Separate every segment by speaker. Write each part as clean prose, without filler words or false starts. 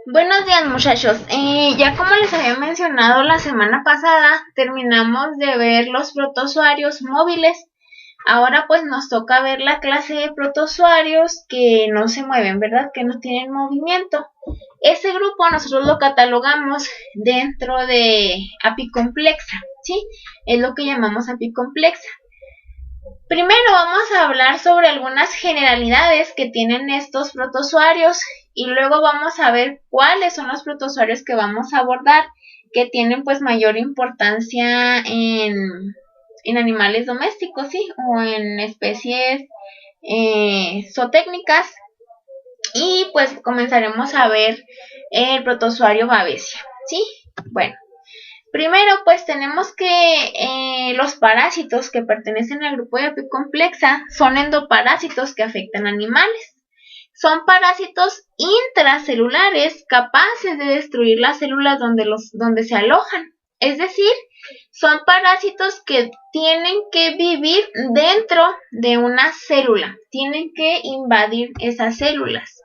Speaker 1: Buenos días, muchachos. Ya como les había mencionado la semana pasada, terminamos de ver los protozoarios móviles. Ahora pues nos toca ver la clase de protozoarios que no se mueven, ¿verdad? Que no tienen movimiento. Ese grupo nosotros lo catalogamos dentro de apicomplexa, ¿sí? Es lo que llamamos apicomplexa. Primero vamos a hablar sobre algunas generalidades que tienen estos protozoarios y luego vamos a ver cuáles son los protozoarios que vamos a abordar que tienen pues mayor importancia en animales domésticos, ¿sí? O en especies zootécnicas. Y pues comenzaremos a ver el protozoario Babesia, ¿sí? Bueno. Primero, pues tenemos que los parásitos que pertenecen al grupo de apicomplexa son endoparásitos que afectan animales. Son parásitos intracelulares capaces de destruir las células donde se alojan. Es decir, son parásitos que tienen que vivir dentro de una célula, tienen que invadir esas células.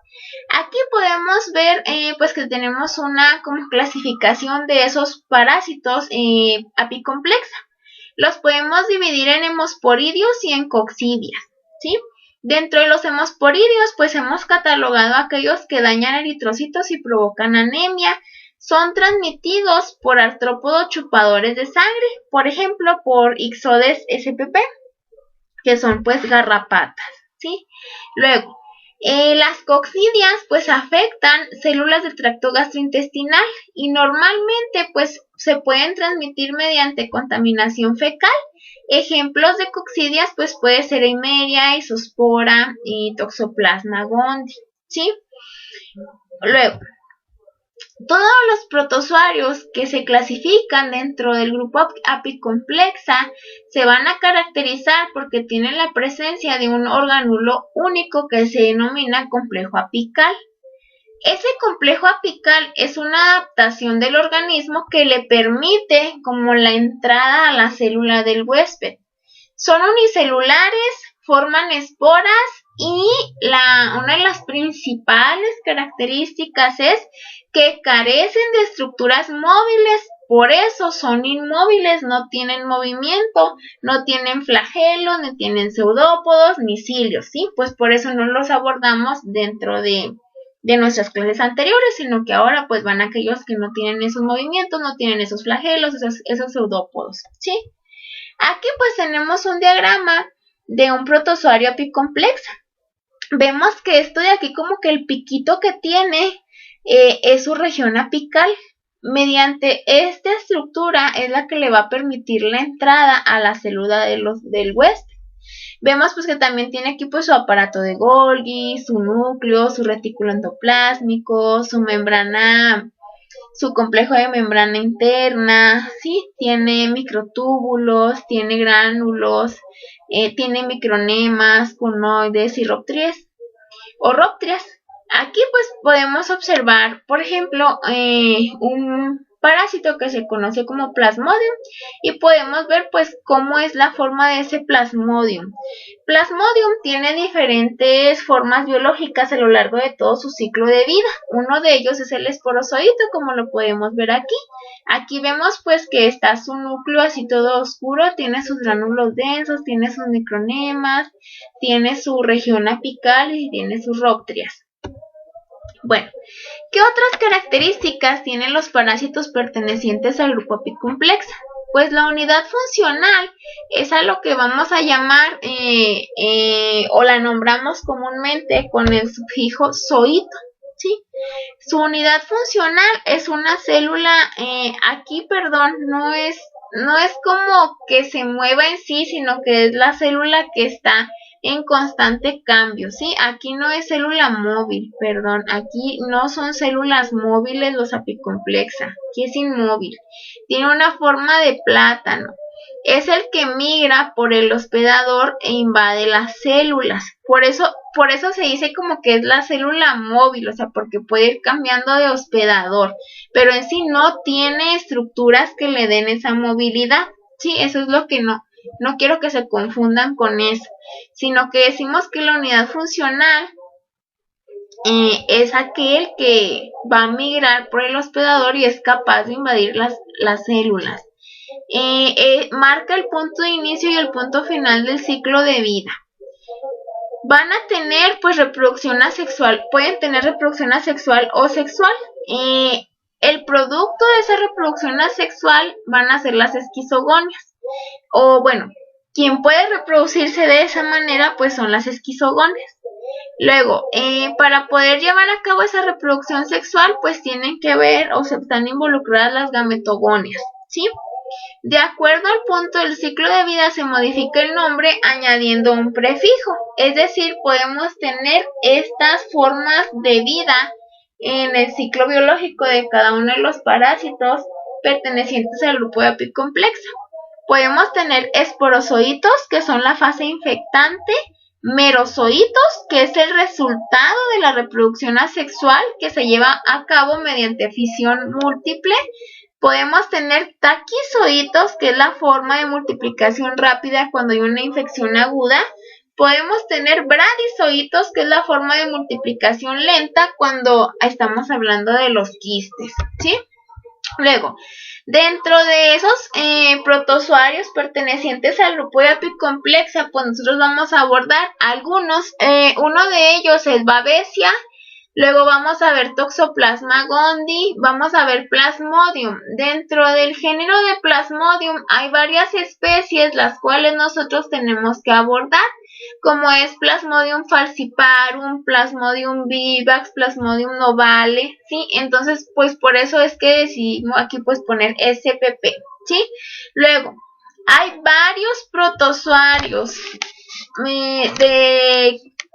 Speaker 1: Aquí podemos ver pues que tenemos una como clasificación de esos parásitos apicomplexa. Los podemos dividir en hemosporidios y en coccidias, ¿sí? Dentro de los hemosporidios pues hemos catalogado aquellos que dañan eritrocitos y provocan anemia. Son transmitidos por artrópodos chupadores de sangre, por ejemplo por Ixodes spp, que son pues garrapatas, ¿sí? Luego, las coccidias pues afectan células del tracto gastrointestinal y normalmente pues se pueden transmitir mediante contaminación fecal. Ejemplos de coccidias pues puede ser Eimeria, Isospora y Toxoplasma gondii, ¿sí? Luego, todos los protozoarios que se clasifican dentro del grupo apicomplexa se van a caracterizar porque tienen la presencia de un organulo único que se denomina complejo apical. Ese complejo apical es una adaptación del organismo que le permite como la entrada a la célula del huésped. Son unicelulares, forman esporas y una de las principales características es que carecen de estructuras móviles, por eso son inmóviles, no tienen movimiento, no tienen flagelos, ni tienen pseudópodos, ni cilios, ¿sí? Pues por eso no los abordamos dentro de nuestras clases anteriores, sino que ahora pues van aquellos que no tienen esos movimientos, no tienen esos flagelos, esos pseudópodos, ¿sí? Aquí pues tenemos un diagrama de un protozoario apicomplexa. Vemos que esto de aquí como que el piquito que tiene es su región apical. Mediante esta estructura es la que le va a permitir la entrada a la célula del huésped. Vemos pues que también tiene aquí pues su aparato de Golgi, su núcleo, su retículo endoplásmico, su membrana, su complejo de membrana interna, ¿sí? Tiene microtúbulos, tiene gránulos, tiene micronemas, conoides y róptrias. Aquí pues podemos observar, por ejemplo, un parásito que se conoce como Plasmodium y podemos ver pues cómo es la forma de ese Plasmodium. Plasmodium tiene diferentes formas biológicas a lo largo de todo su ciclo de vida. Uno de ellos es el esporozoito, como lo podemos ver aquí. Aquí vemos pues que está su núcleo así todo oscuro, tiene sus gránulos densos, tiene sus micronemas, tiene su región apical y tiene sus róptrias. Bueno, ¿qué otras características tienen los parásitos pertenecientes al grupo apicomplexa? Pues la unidad funcional es a lo que vamos a llamar o la nombramos comúnmente con el sufijo zoito, ¿sí? Su unidad funcional es una célula, aquí perdón, no es como que se mueva en sí, sino que es la célula que está en constante cambio, ¿sí? Aquí no es célula móvil, perdón, aquí no son células móviles los apicomplexa, aquí es inmóvil, tiene una forma de plátano, es el que migra por el hospedador e invade las células, por eso se dice como que es la célula móvil, o sea, porque puede ir cambiando de hospedador, pero en sí no tiene estructuras que le den esa movilidad, ¿sí? Eso es lo que no quiero que se confundan con eso, sino que decimos que la unidad funcional es aquel que va a migrar por el hospedador y es capaz de invadir las células. Marca el punto de inicio y el punto final del ciclo de vida. Van a tener pues reproducción asexual, pueden tener reproducción asexual o sexual. El producto de esa reproducción asexual van a ser las esquizogonias. O bueno, quien puede reproducirse de esa manera pues son las esquizogonias. Luego, para poder llevar a cabo esa reproducción sexual pues tienen que ver o se están involucradas las gametogonias, ¿sí? De acuerdo al punto del ciclo de vida se modifica el nombre añadiendo un prefijo, es decir, podemos tener estas formas de vida en el ciclo biológico de cada uno de los parásitos pertenecientes al grupo de apicomplexa. Podemos tener esporozoitos, que son la fase infectante, merozoitos, que es el resultado de la reproducción asexual que se lleva a cabo mediante fisión múltiple. Podemos tener taquizoitos, que es la forma de multiplicación rápida cuando hay una infección aguda. Podemos tener bradizoitos, que es la forma de multiplicación lenta cuando estamos hablando de los quistes, ¿sí? Luego, dentro de esos protozoarios pertenecientes al grupo de apicomplexa, pues nosotros vamos a abordar algunos. Uno de ellos es Babesia. Luego vamos a ver Toxoplasma gondii, vamos a ver Plasmodium. Dentro del género de Plasmodium hay varias especies las cuales nosotros tenemos que abordar, como es Plasmodium falciparum, Plasmodium vivax, Plasmodium novale, ¿sí? Entonces, pues por eso es que decidimos aquí pues poner SPP, ¿sí? Luego, hay varios protozoarios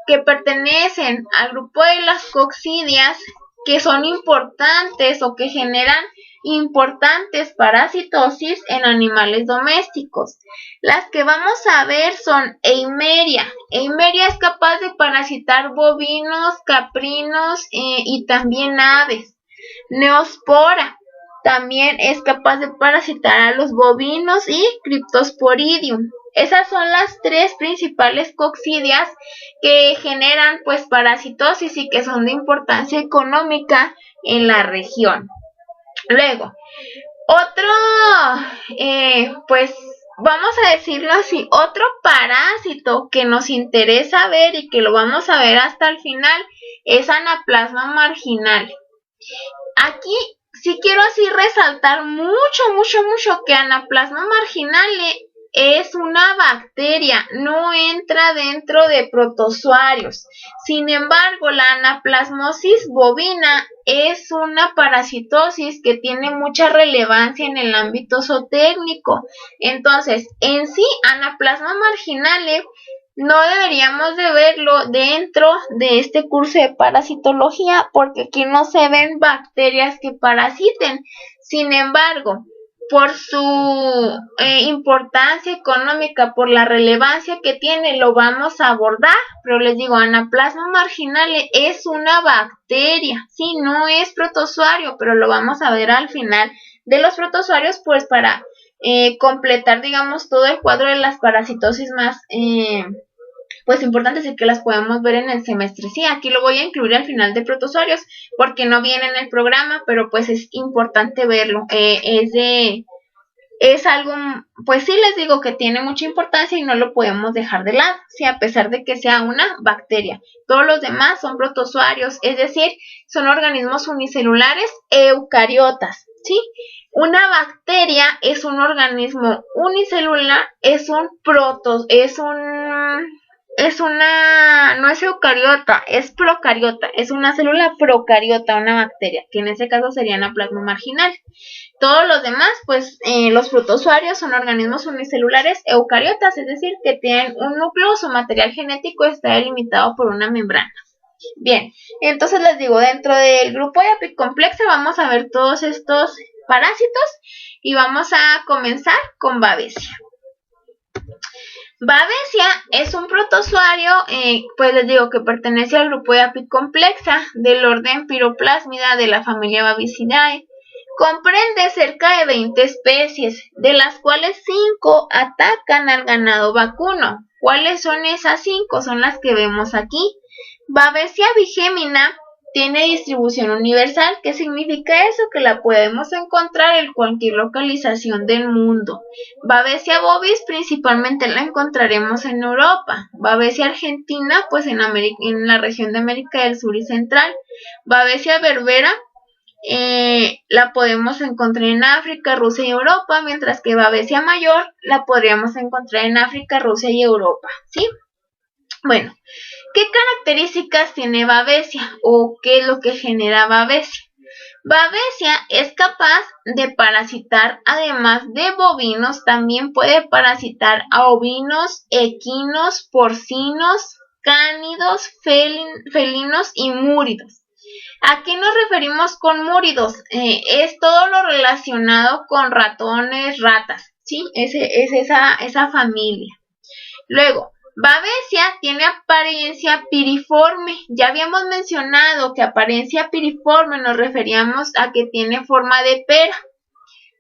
Speaker 1: que pertenecen al grupo de las coccidias, que son importantes o que generan importantes parasitosis en animales domésticos. Las que vamos a ver son Eimeria. Eimeria es capaz de parasitar bovinos, caprinos y también aves. Neospora también es capaz de parasitar a los bovinos y Cryptosporidium. Esas son las tres principales coccidias que generan pues parasitosis y que son de importancia económica en la región. Luego, otro, pues vamos a decirlo así, otro parásito que nos interesa ver y que lo vamos a ver hasta el final es Anaplasma marginal. Aquí sí quiero así resaltar mucho que Anaplasma marginale es una bacteria, no entra dentro de protozoarios. Sin embargo, la anaplasmosis bovina es una parasitosis que tiene mucha relevancia en el ámbito zootécnico. Entonces, en sí, Anaplasma marginale no deberíamos de verlo dentro de este curso de parasitología porque aquí no se ven bacterias que parasiten. Sin embargo, por su importancia económica, por la relevancia que tiene, lo vamos a abordar, pero les digo, Anaplasma marginale es una bacteria, sí, no es protozoario, pero lo vamos a ver al final de los protozoarios, pues para completar, digamos, todo el cuadro de las parasitosis más pues importantes y que las podemos ver en el semestre. Sí, aquí lo voy a incluir al final de protozoarios porque no viene en el programa, pero pues es importante verlo. Es algo, pues sí les digo que tiene mucha importancia y no lo podemos dejar de lado, sí, a pesar de que sea una bacteria. Todos los demás son protozoarios, es decir, son organismos unicelulares eucariotas, ¿sí? Una bacteria es un organismo unicelular, no es eucariota, es procariota, es una célula procariota, una bacteria, que en ese caso sería Anaplasma marginal. Todos los demás, pues los protozoarios son organismos unicelulares eucariotas, es decir, que tienen un núcleo, su material genético está delimitado por una membrana. Bien, entonces les digo, dentro del grupo de apicomplexa vamos a ver todos estos parásitos y vamos a comenzar con Babesia. Babesia es un protozoario, pues les digo que pertenece al grupo de apicomplexa del orden Pyroplásmida de la familia Babicidae. Comprende cerca de 20 especies, de las cuales 5 atacan al ganado vacuno. ¿Cuáles son esas 5? Son las que vemos aquí. Babesia bigémina tiene distribución universal. ¿Qué significa eso? Que la podemos encontrar en cualquier localización del mundo. Babesia bovis principalmente la encontraremos en Europa. Babesia argentina pues en la región de América del Sur y Central. Babesia berbera la podemos encontrar en África, Rusia y Europa, mientras que Babesia mayor la podríamos encontrar en África, Rusia y Europa, ¿sí? Bueno, ¿qué características tiene Babesia o qué es lo que genera Babesia? Babesia es capaz de parasitar, además de bovinos, también puede parasitar a ovinos, equinos, porcinos, cánidos, felinos y múridos. ¿A qué nos referimos con múridos? Es todo lo relacionado con ratones, ratas, ¿sí? Es esa familia. Luego, Babesia tiene apariencia piriforme. Ya habíamos mencionado que apariencia piriforme nos referíamos a que tiene forma de pera.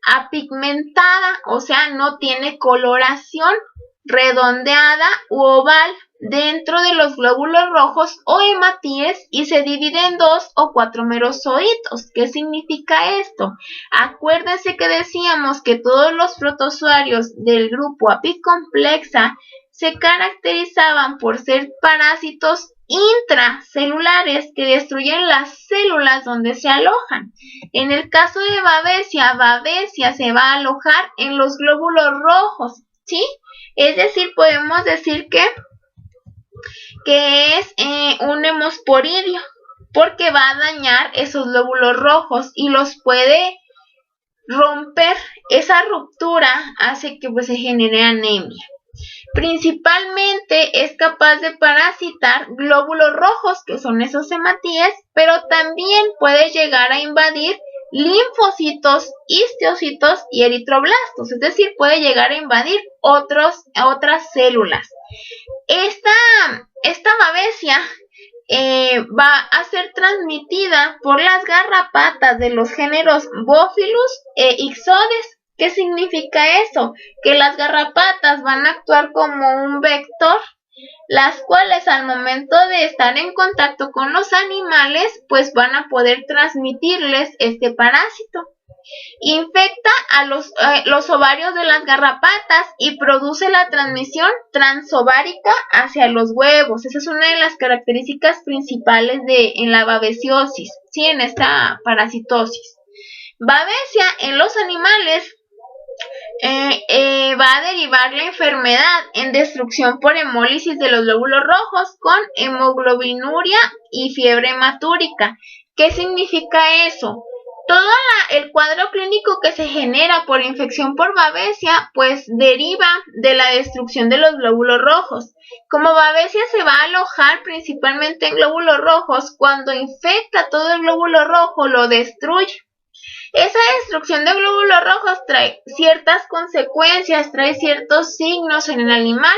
Speaker 1: Apigmentada, o sea, no tiene coloración, redondeada u oval dentro de los glóbulos rojos o hematíes y se divide en 2 o 4 merozoitos. ¿Qué significa esto? Acuérdense que decíamos que todos los protozoarios del grupo apicomplexa se caracterizaban por ser parásitos intracelulares que destruyen las células donde se alojan. En el caso de Babesia se va a alojar en los glóbulos rojos, ¿sí? Es decir, podemos decir que es un hemosporidio, porque va a dañar esos glóbulos rojos y los puede romper. Esa ruptura hace que pues se genere anemia. Principalmente es capaz de parasitar glóbulos rojos, que son esos hematíes, pero también puede llegar a invadir linfocitos, histocitos y eritroblastos, es decir, puede llegar a invadir otras células. Esta Babesia va a ser transmitida por las garrapatas de los géneros Bophyllus e Ixodes. ¿Qué significa eso? Que las garrapatas van a actuar como un vector, las cuales al momento de estar en contacto con los animales, pues van a poder transmitirles este parásito. Infecta a los ovarios de las garrapatas y produce la transmisión transovárica hacia los huevos. Esa es una de las características principales en la babesiosis, ¿sí? En esta parasitosis. Babesia en los animales va a derivar la enfermedad en destrucción por hemólisis de los glóbulos rojos con hemoglobinuria y fiebre hematúrica. ¿Qué significa eso? Todo el cuadro clínico que se genera por infección por Babesia pues deriva de la destrucción de los glóbulos rojos. Como Babesia se va a alojar principalmente en glóbulos rojos, cuando infecta todo el glóbulo rojo lo destruye. Esa destrucción de glóbulos rojos trae ciertas consecuencias, trae ciertos signos en el animal,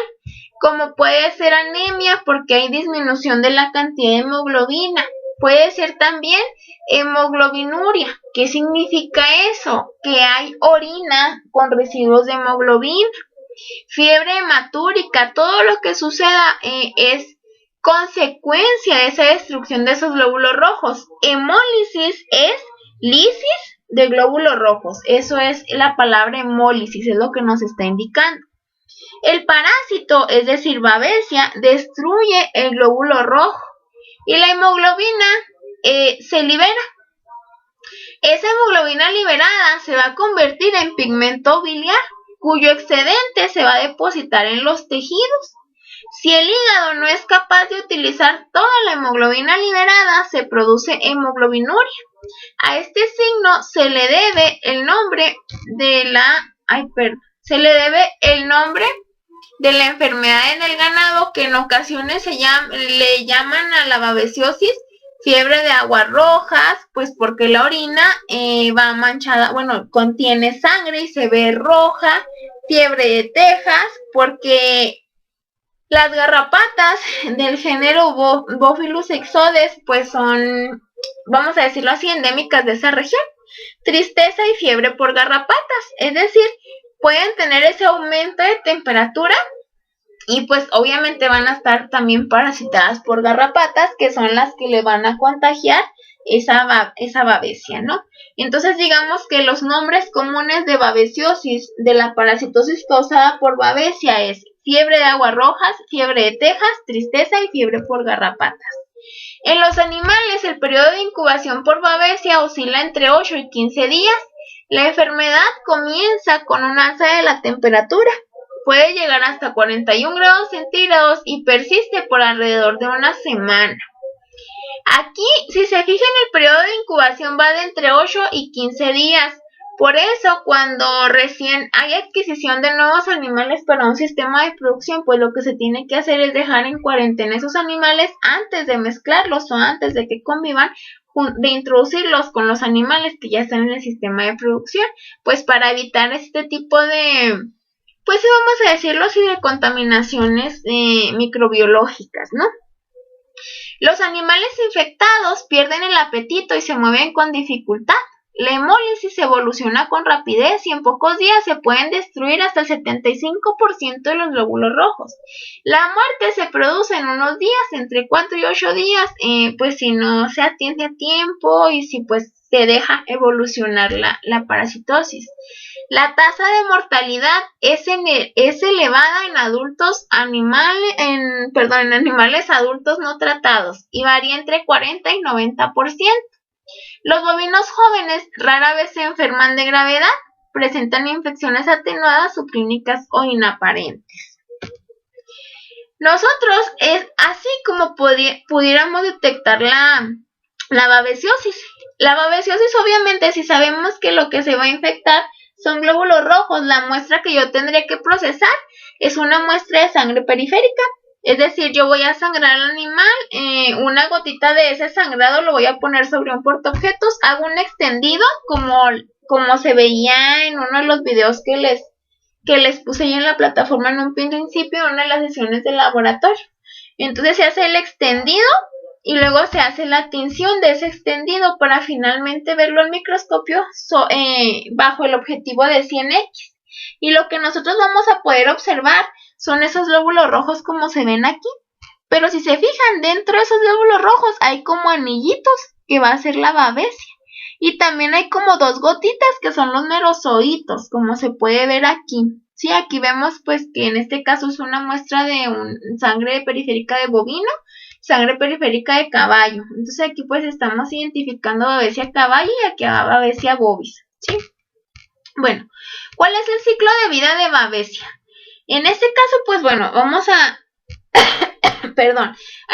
Speaker 1: como puede ser anemia porque hay disminución de la cantidad de hemoglobina. Puede ser también hemoglobinuria. ¿Qué significa eso? Que hay orina con residuos de hemoglobina. Fiebre hematúrica. Todo lo que suceda es consecuencia de esa destrucción de esos glóbulos rojos. Hemólisis es lisis de glóbulos rojos. Eso es la palabra hemólisis, es lo que nos está indicando. El parásito, es decir, Babesia, destruye el glóbulo rojo y la hemoglobina se libera. Esa hemoglobina liberada se va a convertir en pigmento biliar, cuyo excedente se va a depositar en los tejidos. Si el hígado no es capaz de utilizar toda la hemoglobina liberada, se produce hemoglobinuria. A este signo se le debe el nombre de la enfermedad en el ganado, que en ocasiones le llaman a la babesiosis fiebre de aguas rojas, pues porque la orina va manchada, contiene sangre y se ve roja. Fiebre de Texas, porque las garrapatas del género Bophyllus ixodes pues son, vamos a decirlo así, endémicas de esa región. Tristeza y fiebre por garrapatas, es decir, pueden tener ese aumento de temperatura Y pues obviamente van a estar también parasitadas por garrapatas, que son las que le van a contagiar esa babesia, ¿no? Entonces digamos que los nombres comunes de babesiosis, de la parasitosis causada por babesia, es fiebre de aguas rojas, fiebre de Texas, tristeza y fiebre por garrapatas. En los animales, el periodo de incubación por babesia oscila entre 8 y 15 días. La enfermedad comienza con un alza de la temperatura. Puede llegar hasta 41 grados centígrados y persiste por alrededor de una semana. Aquí, si se fijan, el periodo de incubación va de entre 8 y 15 días. Por eso, cuando recién hay adquisición de nuevos animales para un sistema de producción, pues lo que se tiene que hacer es dejar en cuarentena esos animales antes de mezclarlos o antes de que convivan, de introducirlos con los animales que ya están en el sistema de producción, pues para evitar este tipo de, pues vamos a decirlo así, de contaminaciones microbiológicas, ¿no? Los animales infectados pierden el apetito y se mueven con dificultad. La hemólisis evoluciona con rapidez y en pocos días se pueden destruir hasta el 75% de los glóbulos rojos. La muerte se produce en unos días, entre 4 y 8 días, pues si no se atiende a tiempo y si pues se deja evolucionar la parasitosis. La tasa de mortalidad es elevada en en animales adultos no tratados y varía entre 40 y 90%. Los bovinos jóvenes rara vez se enferman de gravedad, presentan infecciones atenuadas o clínicas o inaparentes. Nosotros es así como pudiéramos detectar la babesiosis. La babesiosis, obviamente, si sabemos que lo que se va a infectar son glóbulos rojos, la muestra que yo tendré que procesar es una muestra de sangre periférica. Es decir, yo voy a sangrar al animal, una gotita de ese sangrado lo voy a poner sobre un portaobjetos, hago un extendido como se veía en uno de los videos que les puse ahí en la plataforma en un principio, en una de las sesiones de laboratorio. Entonces se hace el extendido y luego se hace la tinción de ese extendido para finalmente verlo al microscopio bajo el objetivo de 100x. Y lo que nosotros vamos a poder observar son esos glóbulos rojos como se ven aquí. Pero si se fijan, dentro de esos glóbulos rojos hay como anillitos que va a ser la babesia. Y también hay como 2 gotitas que son los merozoitos, como se puede ver aquí. Sí, aquí vemos pues que en este caso es una muestra de sangre periférica de bovino, sangre periférica de caballo. Entonces aquí pues estamos identificando babesia caballo y aquí babesia bovis. ¿Sí? Bueno, ¿cuál es el ciclo de vida de babesia? En este caso, pues bueno, vamos a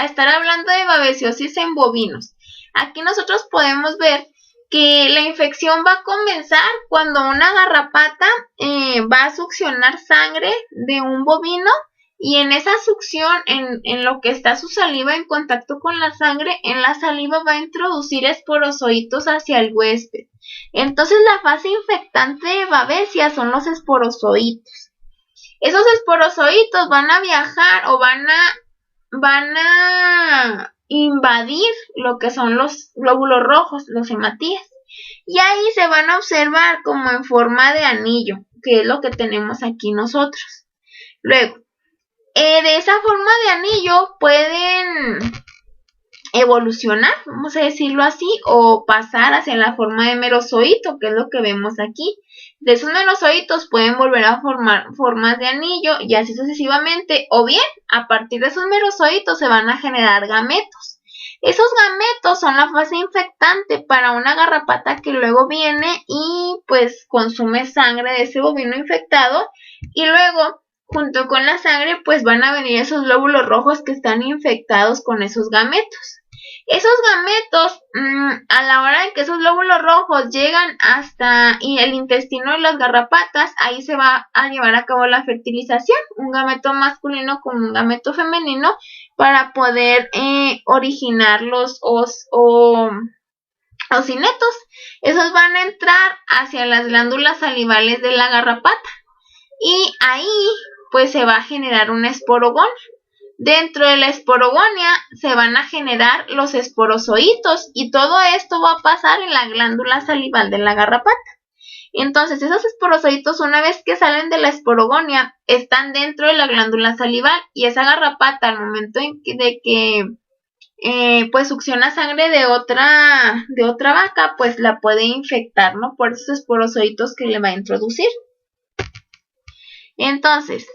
Speaker 1: estar hablando de babesiosis en bovinos. Aquí nosotros podemos ver que la infección va a comenzar cuando una garrapata va a succionar sangre de un bovino y en esa succión, en lo que está su saliva en contacto con la sangre, en la saliva va a introducir esporozoitos hacia el huésped. Entonces la fase infectante de babesia son los esporozoitos. Esos esporozoitos van a viajar o van a invadir lo que son los glóbulos rojos, los hematíes. Y ahí se van a observar como en forma de anillo, que es lo que tenemos aquí nosotros. Luego, de esa forma de anillo pueden evolucionar, vamos a decirlo así, o pasar hacia la forma de merozoito, que es lo que vemos aquí. De esos merozoitos pueden volver a formar formas de anillo y así sucesivamente, o bien a partir de esos merozoitos se van a generar gametos. Esos gametos son la fase infectante para una garrapata que luego viene y pues consume sangre de ese bovino infectado y luego junto con la sangre pues van a venir esos glóbulos rojos que están infectados con esos gametos. Esos gametos, a la hora de que esos glóbulos rojos llegan hasta el intestino de las garrapatas, ahí se va a llevar a cabo la fertilización, un gameto masculino con un gameto femenino, para poder originar los ocinetos. Esos van a entrar hacia las glándulas salivales de la garrapata y ahí pues se va a generar un esporogonio. Dentro de la esporogonia se van a generar los esporozoitos y todo esto va a pasar en la glándula salival de la garrapata. Entonces, esos esporozoitos, una vez que salen de la esporogonia, están dentro de la glándula salival, y esa garrapata, al momento de que pues succiona sangre de otra vaca, pues la puede infectar, ¿no? Por esos esporozoitos que le va a introducir. Entonces,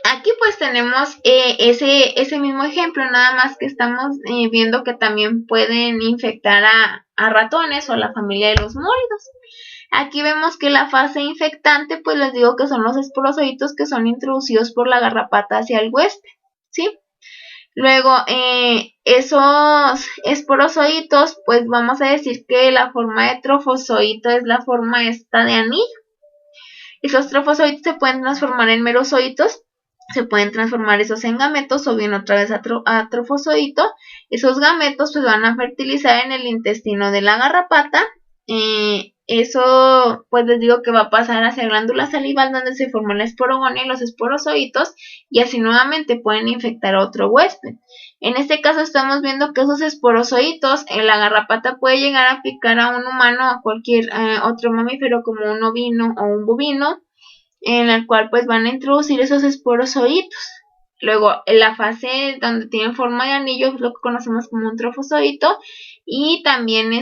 Speaker 1: aquí pues tenemos ese mismo ejemplo, nada más que estamos viendo que también pueden infectar a ratones o a la familia de los mólidos. Aquí vemos que la fase infectante, pues les digo que son los esporozoitos que son introducidos por la garrapata hacia el huésped, ¿sí? Luego, esos esporozoitos, pues vamos a decir que la forma de trofozoito es la forma esta de anillo. Esos trofozoitos se pueden transformar en merozoitos, se pueden transformar esos en gametos o bien otra vez a trofozoito. Esos gametos pues van a fertilizar en el intestino de la garrapata. Eso pues les digo que va a pasar hacia glándula salival, donde se forma la esporogonia y los esporozoitos, y así nuevamente pueden infectar a otro huésped. En este caso estamos viendo que esos esporozoitos, la garrapata puede llegar a picar a un humano o a cualquier otro mamífero como un ovino o un bovino, en el cual pues van a introducir esos esporozoitos. Luego, en la fase donde tienen forma de anillo es lo que conocemos como un trofozoito, y también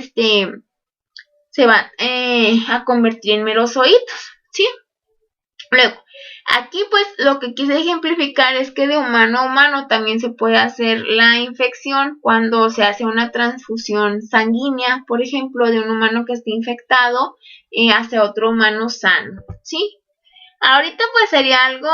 Speaker 1: se van a convertir en merozoitos, ¿sí? Luego, aquí pues lo que quise ejemplificar es que de humano a humano también se puede hacer la infección cuando se hace una transfusión sanguínea, por ejemplo, de un humano que esté infectado hacia otro humano sano, ¿sí? Ahorita pues sería algo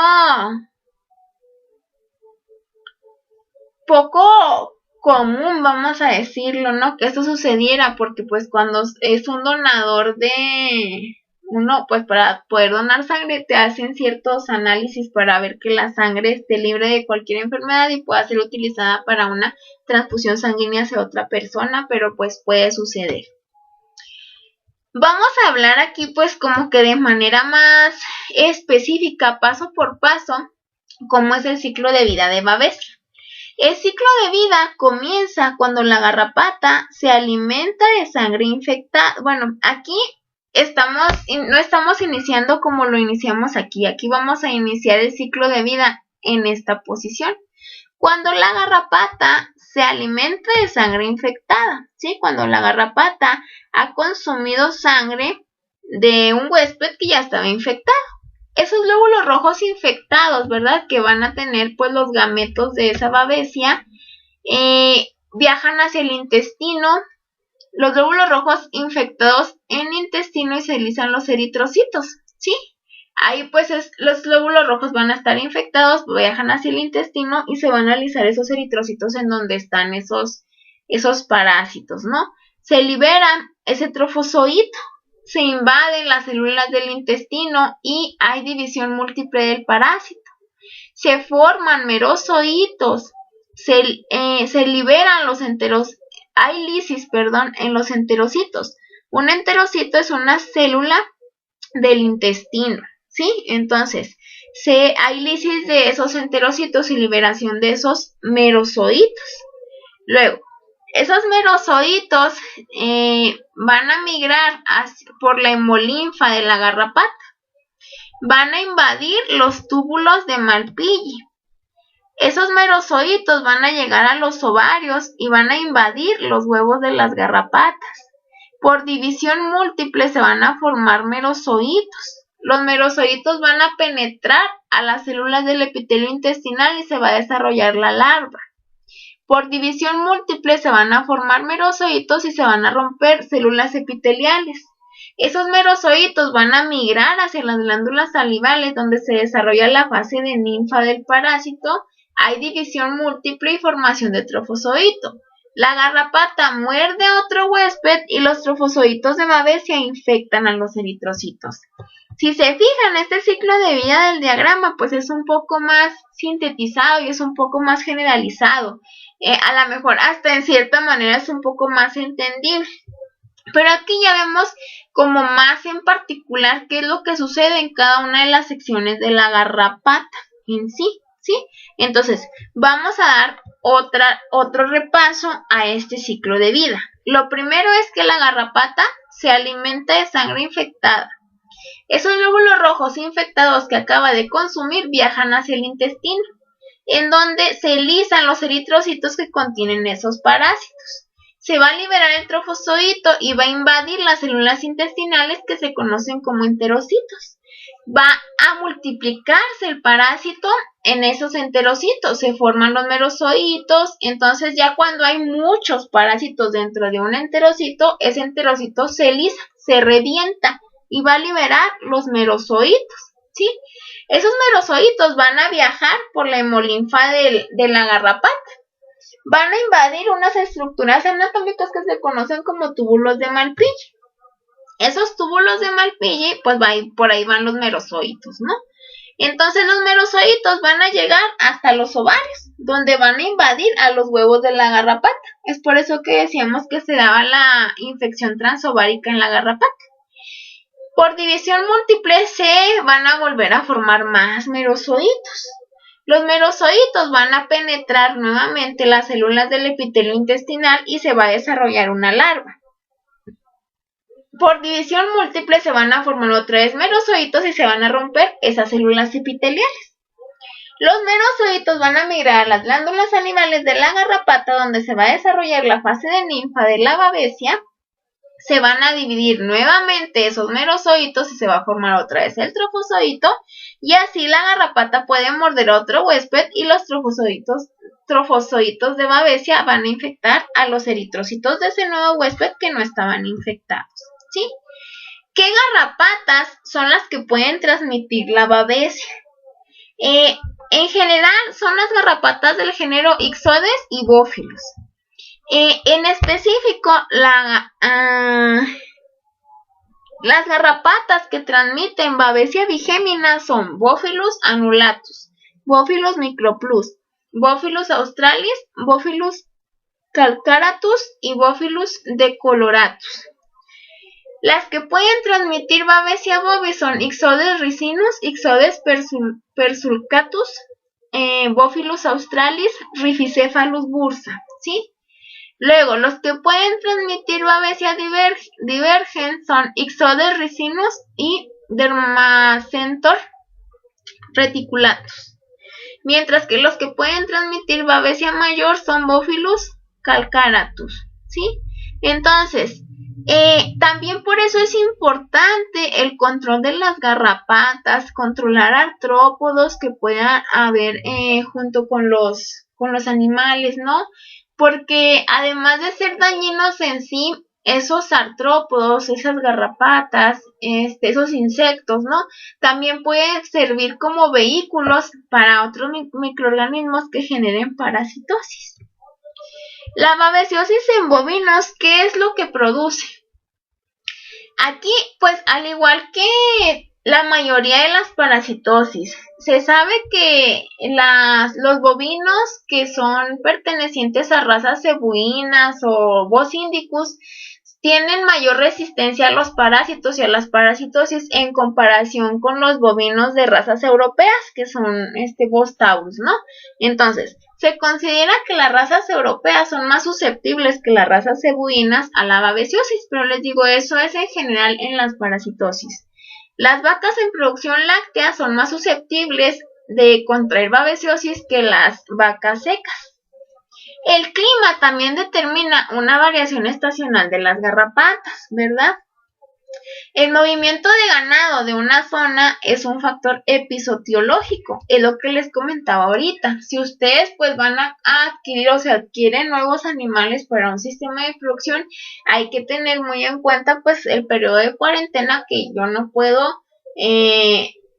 Speaker 1: poco común, vamos a decirlo, ¿no? Que esto sucediera, porque pues cuando es un donador de uno, pues para poder donar sangre te hacen ciertos análisis para ver que la sangre esté libre de cualquier enfermedad y pueda ser utilizada para una transfusión sanguínea hacia otra persona, pero pues puede suceder. Vamos a hablar aquí pues como que de manera más específica, paso por paso, cómo es el ciclo de vida de Babesia. El ciclo de vida comienza cuando la garrapata se alimenta de sangre infectada. Bueno, aquí no estamos iniciando como lo iniciamos aquí. Aquí vamos a iniciar el ciclo de vida en esta posición. Cuando la garrapata se alimenta de sangre infectada, ¿sí? Cuando la garrapata ha consumido sangre de un huésped que ya estaba infectado. Esos glóbulos rojos infectados, ¿verdad? Que van a tener pues los gametos de esa babesia, viajan hacia el intestino. Los glóbulos rojos infectados en el intestino y se realizan los eritrocitos, ¿sí? Ahí pues los glóbulos rojos van a estar infectados, viajan hacia el intestino y se van a realizar esos eritrocitos en donde están esos parásitos, ¿no? Se libera ese trofozoito, se invaden las células del intestino y hay división múltiple del parásito. Se forman merozoitos, se liberan los hay lisis, en los enterocitos. Un enterocito es una célula del intestino, ¿sí? Entonces, hay lisis de esos enterocitos y liberación de esos merozoitos. Luego, esos merozoitos van a migrar por la hemolinfa de la garrapata. Van a invadir los túbulos de Malpighi. Esos merozoitos van a llegar a los ovarios y van a invadir los huevos de las garrapatas. Por división múltiple se van a formar merozoitos. Los merozoitos van a penetrar a las células del epitelio intestinal y se va a desarrollar la larva. Por división múltiple se van a formar merozoitos y se van a romper células epiteliales. Esos merozoitos van a migrar hacia las glándulas salivales, donde se desarrolla la fase de ninfa del parásito. Hay división múltiple y formación de trofozoito. La garrapata muerde a otro huésped y los trofozoitos de babesia infectan a los eritrocitos. Si se fijan, este ciclo de vida del diagrama pues es un poco más sintetizado y es un poco más generalizado. A lo mejor hasta en cierta manera es un poco más entendible. Pero aquí ya vemos como más en particular qué es lo que sucede en cada una de las secciones de la garrapata en sí. ¿sí? Entonces, vamos a dar otro repaso a este ciclo de vida. Lo primero es que la garrapata se alimenta de sangre infectada. Esos glóbulos rojos infectados que acaba de consumir viajan hacia el intestino, en donde se lisan los eritrocitos que contienen esos parásitos. Se va a liberar el trofozoito y va a invadir las células intestinales que se conocen como enterocitos. Va a multiplicarse el parásito en esos enterocitos, se forman los merozoitos. Entonces ya cuando hay muchos parásitos dentro de un enterocito, ese enterocito se lisa, se revienta y va a liberar los merozoitos, ¿sí? Esos merozoitos van a viajar por la hemolinfa de la garrapata. Van a invadir unas estructuras anatómicas que se conocen como túbulos de Malpighi. Esos túbulos de Malpighi, pues por ahí van los merozoitos, ¿no? Entonces los merozoitos van a llegar hasta los ovarios, donde van a invadir a los huevos de la garrapata. Es por eso que decíamos que se daba la infección transovárica en la garrapata. Por división múltiple se van a volver a formar más merozoitos. Los merozoitos van a penetrar nuevamente las células del epitelio intestinal y se va a desarrollar una larva. Por división múltiple se van a formar otra vez merozoitos y se van a romper esas células epiteliales. Los merozoitos van a migrar a las glándulas salivales de la garrapata, donde se va a desarrollar la fase de ninfa de la babesia. Se van a dividir nuevamente esos merozoitos y se va a formar otra vez el trofozoito, y así la garrapata puede morder a otro huésped y los trofozoitos de babesia van a infectar a los eritrocitos de ese nuevo huésped que no estaban infectados, ¿sí? ¿Qué garrapatas son las que pueden transmitir la babesia? En general son las garrapatas del género Ixodes y Bófilos. En específico, las garrapatas que transmiten babesia bigémina son Bófilus annulatus, Bófilus microplus, Bófilus australis, Bófilus calcaratus y Bófilus decoloratus. Las que pueden transmitir babesia bovis son Ixodes ricinus, Ixodes persulcatus, Bófilus australis, Rhipicephalus bursa, ¿sí? Luego, los que pueden transmitir babesia divergen son Ixodes ricinus y Dermacentor reticulatus. Mientras que los que pueden transmitir babesia mayor son Bófilus calcaratus, ¿sí? Entonces, también por eso es importante el control de las garrapatas, controlar artrópodos que puedan haber junto con los animales, ¿no? Porque además de ser dañinos en sí, esos artrópodos, esas garrapatas, esos insectos, ¿no? También pueden servir como vehículos para otros microorganismos que generen parasitosis. La babesiosis en bovinos, ¿qué es lo que produce? Aquí, pues, al igual que la mayoría de las parasitosis, se sabe que los bovinos que son pertenecientes a razas cebuinas o Bos indicus tienen mayor resistencia a los parásitos y a las parasitosis en comparación con los bovinos de razas europeas, que son Bos taurus, ¿no? Entonces, se considera que las razas europeas son más susceptibles que las razas cebuinas a la babesiosis, pero les digo, eso es en general en las parasitosis. Las vacas en producción láctea son más susceptibles de contraer babesiosis que las vacas secas. El clima también determina una variación estacional de las garrapatas, ¿verdad? El movimiento de ganado de una zona es un factor epizotiológico, es lo que les comentaba ahorita. Si ustedes pues van a adquirir o se adquieren nuevos animales para un sistema de producción, hay que tener muy en cuenta pues el periodo de cuarentena, que yo no puedo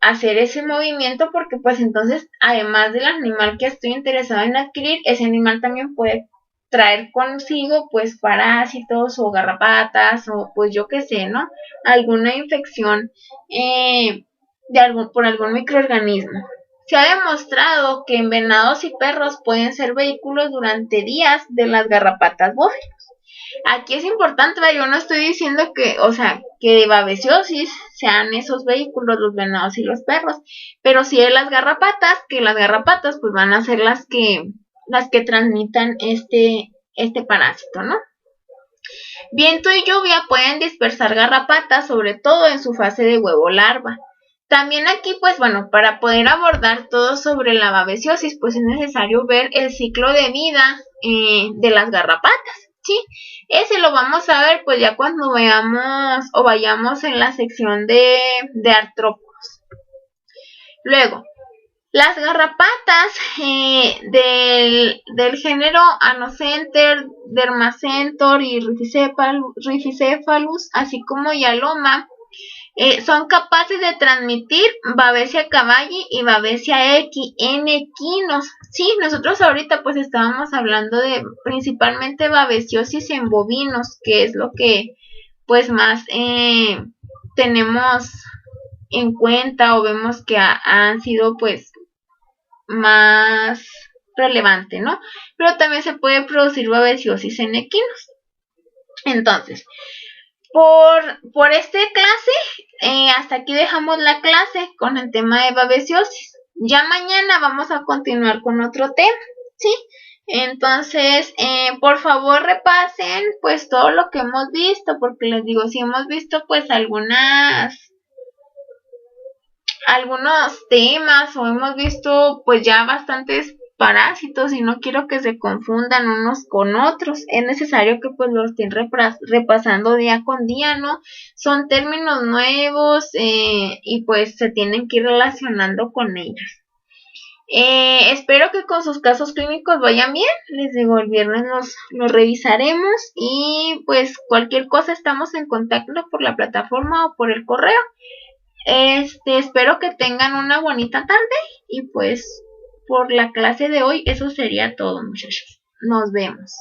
Speaker 1: hacer ese movimiento porque pues entonces además del animal que estoy interesado en adquirir, ese animal también puede traer consigo pues parásitos o garrapatas o pues yo qué sé, ¿no? Alguna infección por algún microorganismo. Se ha demostrado que en venados y perros pueden ser vehículos durante días de las garrapatas bófilos. Aquí es importante, yo no estoy diciendo que, o sea, que babesiosis sean esos vehículos, los venados y los perros, pero sí de las garrapatas, que las garrapatas pues van a ser las que transmitan este parásito, ¿no? Viento y lluvia pueden dispersar garrapatas, sobre todo en su fase de huevo larva. También aquí, pues bueno, para poder abordar todo sobre la babesiosis, pues es necesario ver el ciclo de vida de las garrapatas, ¿sí? Ese lo vamos a ver pues ya cuando veamos o vayamos en la sección de artrópodos. Luego, las garrapatas del género Anocenter, Dermacentor y Rhipicephalus, así como Yaloma, son capaces de transmitir Babesia cavalli y Babesia equi en equinos. Sí, nosotros ahorita pues estábamos hablando de principalmente babesiosis en bovinos, que es lo que pues más tenemos en cuenta o vemos que han sido pues más relevante, ¿no? Pero también se puede producir babesiosis en equinos. Entonces, por esta clase, hasta aquí dejamos la clase con el tema de babesiosis. Ya mañana vamos a continuar con otro tema, ¿sí? Entonces, por favor repasen pues todo lo que hemos visto, porque les digo, si hemos visto pues algunos temas o hemos visto pues ya bastantes parásitos y no quiero que se confundan unos con otros. Es necesario que pues lo estén repasando día con día, ¿no? Son términos nuevos y pues se tienen que ir relacionando con ellos. Espero que con sus casos clínicos vayan bien. Les digo, el viernes los revisaremos y pues cualquier cosa estamos en contacto por la plataforma o por el correo. Espero que tengan una bonita tarde y pues por la clase de hoy eso sería todo, muchachos. Nos vemos.